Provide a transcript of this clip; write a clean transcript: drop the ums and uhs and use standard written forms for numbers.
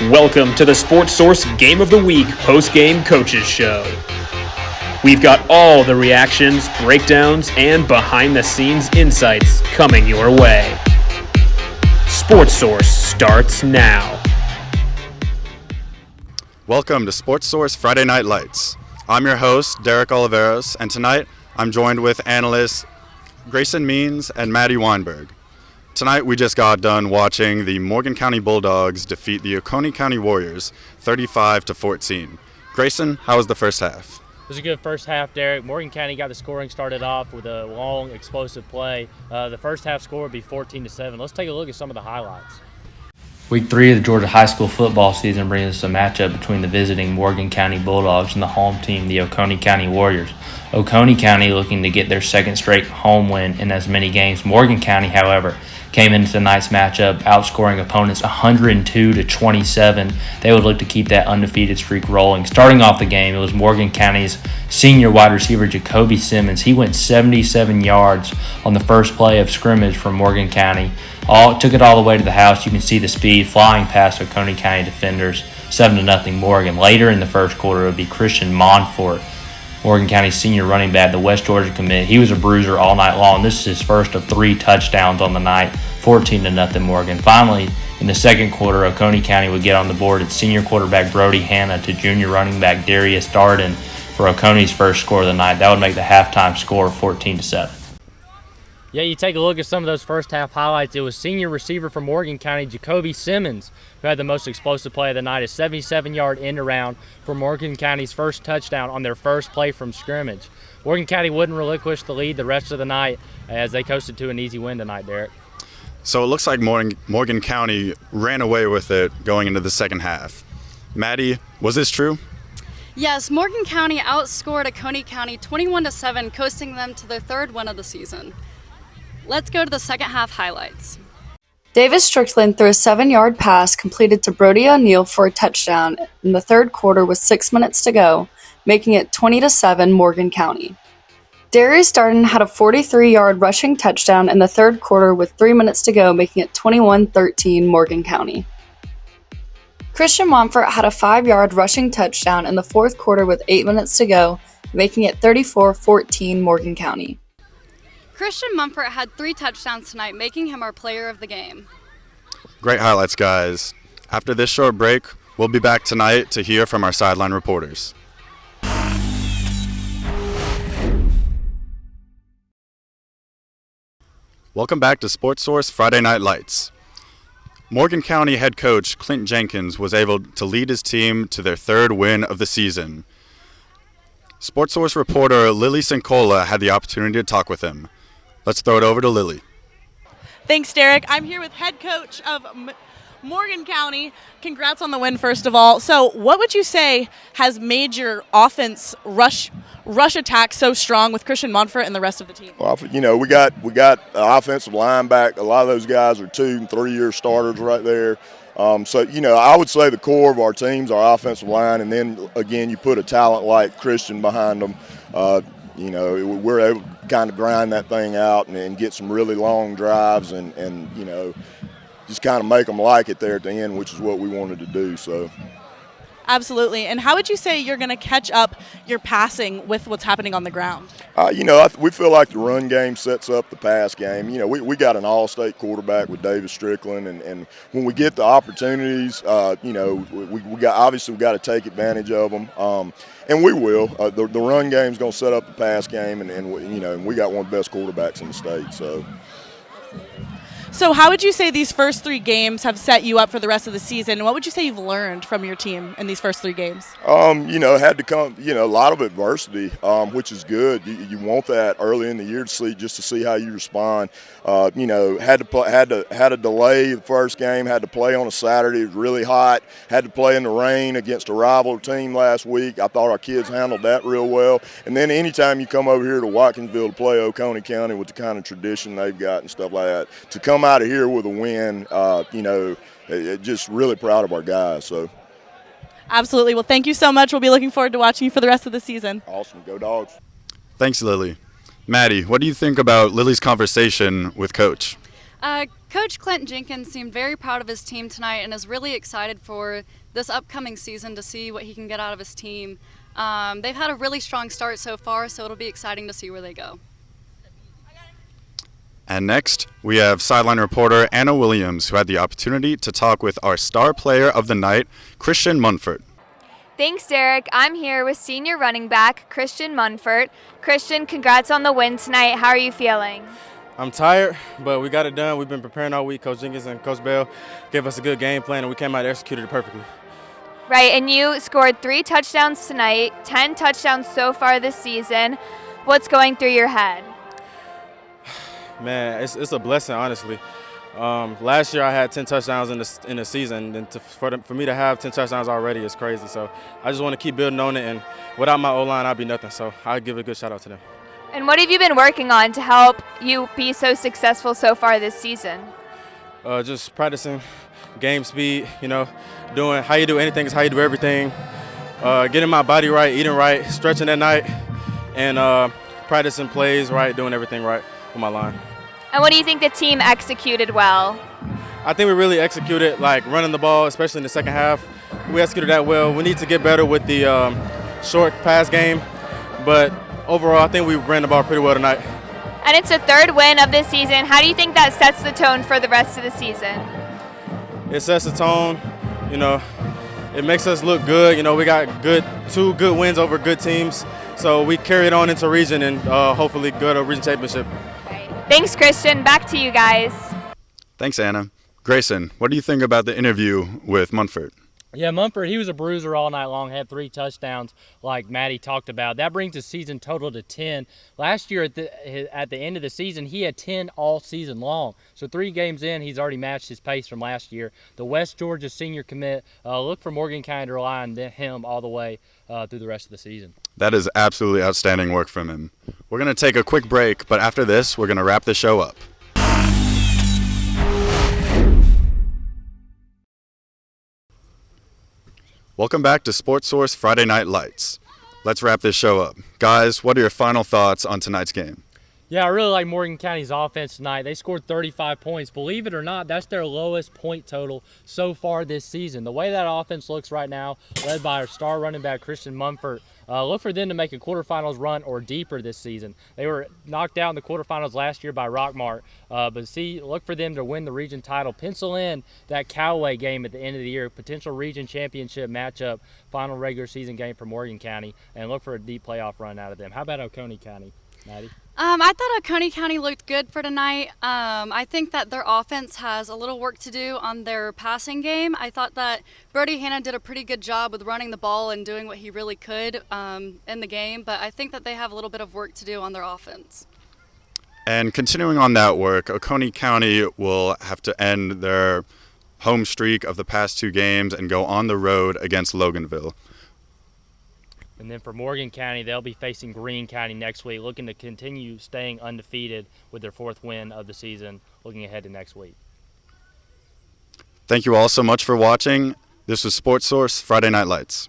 Welcome to the Sportsource Game of the Week post-game coaches show. We've got all the reactions, breakdowns, and behind-the-scenes insights coming your way. Sportsource starts now. Welcome to Sportsource Friday Night Lights. I'm your host, Derek Oliveros, and tonight I'm joined with analysts Grayson Means and Maddie Weinberg. Tonight we just got done watching the Morgan County Bulldogs defeat the Oconee County Warriors 35-14. Grayson, how was the first half? It was a good first half, Derek. Morgan County got the scoring started off with a long, explosive play. The first half score would be 14-7. Let's take a look at some of the highlights. Week 3 of the Georgia high school football season brings us a matchup between the visiting Morgan County Bulldogs and the home team, the Oconee County Warriors. Oconee County looking to get their second straight home win in as many games. Morgan County, however, came into tonight's matchup outscoring opponents 102-27. They would look to keep that undefeated streak rolling. Starting off the game, it was Morgan County's senior wide receiver Jacoby Simmons. He went 77 yards on the first play of scrimmage from Morgan County. Took it all the way to the house. You can see the speed flying past Oconee County defenders. 7-0 Morgan. Later in the first quarter, it would be Christian Monfort, Morgan County's senior running back, the West Georgia commit. He was a bruiser all night long. This is his first of 3 touchdowns on the night, 14-0 Morgan. Finally, in the second quarter, Oconee County would get on the board at senior quarterback Brody Hanna to junior running back Darius Darden for Oconee's first score of the night. That would make the halftime score 14-7. Yeah, you take a look at some of those first half highlights. It was senior receiver for Morgan County, Jacoby Simmons, who had the most explosive play of the night, a 77-yard end around for Morgan County's first touchdown on their first play from scrimmage. Morgan County wouldn't relinquish the lead the rest of the night as they coasted to an easy win tonight, Derek. So it looks like Morgan County ran away with it going into the second half. Maddie, was this true? Yes, Morgan County outscored Oconee County 21-7, coasting them to their third win of the season. Let's go to the second half highlights. Davis Strickland threw a 7-yard pass completed to Brody O'Neill for a touchdown in the third quarter with 6 minutes to go, making it 20-7 Morgan County. Darius Darden had a 43-yard rushing touchdown in the third quarter with 3 minutes to go, making it 21-13 Morgan County. Christian Monfort had a 5-yard rushing touchdown in the fourth quarter with 8 minutes to go, making it 34-14 Morgan County. Christian Monfort had 3 touchdowns tonight, making him our player of the game. Great highlights, guys. After this short break, we'll be back tonight to hear from our sideline reporters. Welcome back to Sportsource Friday Night Lights. Morgan County head coach Clint Jenkins was able to lead his team to their third win of the season. Sportsource reporter Lily Sincola had the opportunity to talk with him. Let's throw it over to Lily. Thanks, Derek. I'm here with head coach of Morgan County. Congrats on the win, first of all. So what would you say has made your offense rush attack so strong with Christian Monfort and the rest of the team? Well, we got an offensive line back. A lot of those guys are 2- and 3-year starters right there. I would say the core of our team's our offensive line, and then, again, you put a talent like Christian behind them. We're able to kind of grind that thing out and get some really long drives and just kind of make them like it there at the end, which is what we wanted to do. So. Absolutely. And how would you say you're going to catch up your passing with what's happening on the ground? We feel like the run game sets up the pass game. We got an all-state quarterback with Davis Strickland, and when we get the opportunities, we got to take advantage of them, and we will. The run game is going to set up the pass game, and we got one of the best quarterbacks in the state. So how would you say these first 3 games have set you up for the rest of the season? And what would you say you've learned from your team in these first 3 games? Had to come, a lot of adversity, which is good. You want that early in the year to see how you respond. Had to delay the first game, had to play on a Saturday. It was really hot. Had to play in the rain against a rival team last week. I thought our kids handled that real well. And then anytime you come over here to Watkinsville to play Oconee County with the kind of tradition they've got and stuff like that, to come out of here with a win, just really proud of our guys. So. Absolutely. Well, thank you so much. We'll be looking forward to watching you for the rest of the season. Awesome. Go Dogs. Thanks, Lily. Maddie, what do you think about Lily's conversation with Coach? Coach Clint Jenkins seemed very proud of his team tonight and is really excited for this upcoming season to see what he can get out of his team. They've had a really strong start so far, so it'll be exciting to see where they go. And next, we have sideline reporter Anna Williams, who had the opportunity to talk with our star player of the night, Christian Munford. Thanks, Derek. I'm here with senior running back Christian Munford. Christian, congrats on the win tonight. How are you feeling? I'm tired, but we got it done. We've been preparing all week. Coach Jenkins and Coach Bell gave us a good game plan, and we came out and executed it perfectly. Right, and you scored 3 touchdowns tonight, 10 touchdowns so far this season. What's going through your head? Man, it's a blessing, honestly. Last year I had 10 touchdowns in the season, and for me to have 10 touchdowns already is crazy. So I just want to keep building on it, and without my O-line, I'd be nothing. So I'll give a good shout out to them. And what have you been working on to help you be so successful so far this season? Just practicing game speed, doing how you do anything is how you do everything. Getting my body right, eating right, stretching at night, and practicing plays right, doing everything right with my line. And what do you think the team executed well? I think we really executed, like running the ball, especially in the second half. We executed that well. We need to get better with the short pass game, but overall, I think we ran the ball pretty well tonight. And it's the 3rd win of this season. How do you think that sets the tone for the rest of the season? It sets the tone. It makes us look good. We got 2 good wins over good teams, so we carry it on into region and hopefully go to a region championship. Right. Thanks, Christian. Back to you guys. Thanks, Anna. Grayson, what do you think about the interview with Munford? Yeah, Mumford, he was a bruiser all night long, had 3 touchdowns like Maddie talked about. That brings his season total to 10. Last year at the end of the season, he had 10 all season long. So 3 games in, he's already matched his pace from last year. The West Georgia senior commit, look for Morgan County to rely on him all the way through the rest of the season. That is absolutely outstanding work from him. We're going to take a quick break, but after this, we're going to wrap the show up. Welcome back to Sportsource Friday Night Lights. Let's wrap this show up. Guys, what are your final thoughts on tonight's game? Yeah, I really like Morgan County's offense tonight. They scored 35 points. Believe it or not, that's their lowest point total so far this season. The way that offense looks right now, led by our star running back Christian Munford, look for them to make a quarterfinals run or deeper this season. They were knocked out in the quarterfinals last year by Rockmart, look for them to win the region title. Pencil in that Callaway game at the end of the year, potential region championship matchup, final regular season game for Morgan County, and look for a deep playoff run out of them. How about Oconee County, Maddie? I thought Oconee County looked good for tonight. I think that their offense has a little work to do on their passing game. I thought that Brody Hanna did a pretty good job with running the ball and doing what he really could in the game, but I think that they have a little bit of work to do on their offense. And continuing on that work, Oconee County will have to end their home streak of the past 2 games and go on the road against Loganville. And then for Morgan County, they'll be facing Greene County next week, looking to continue staying undefeated with their 4th win of the season, looking ahead to next week. Thank you all so much for watching. This was Sportsource Friday Night Lights.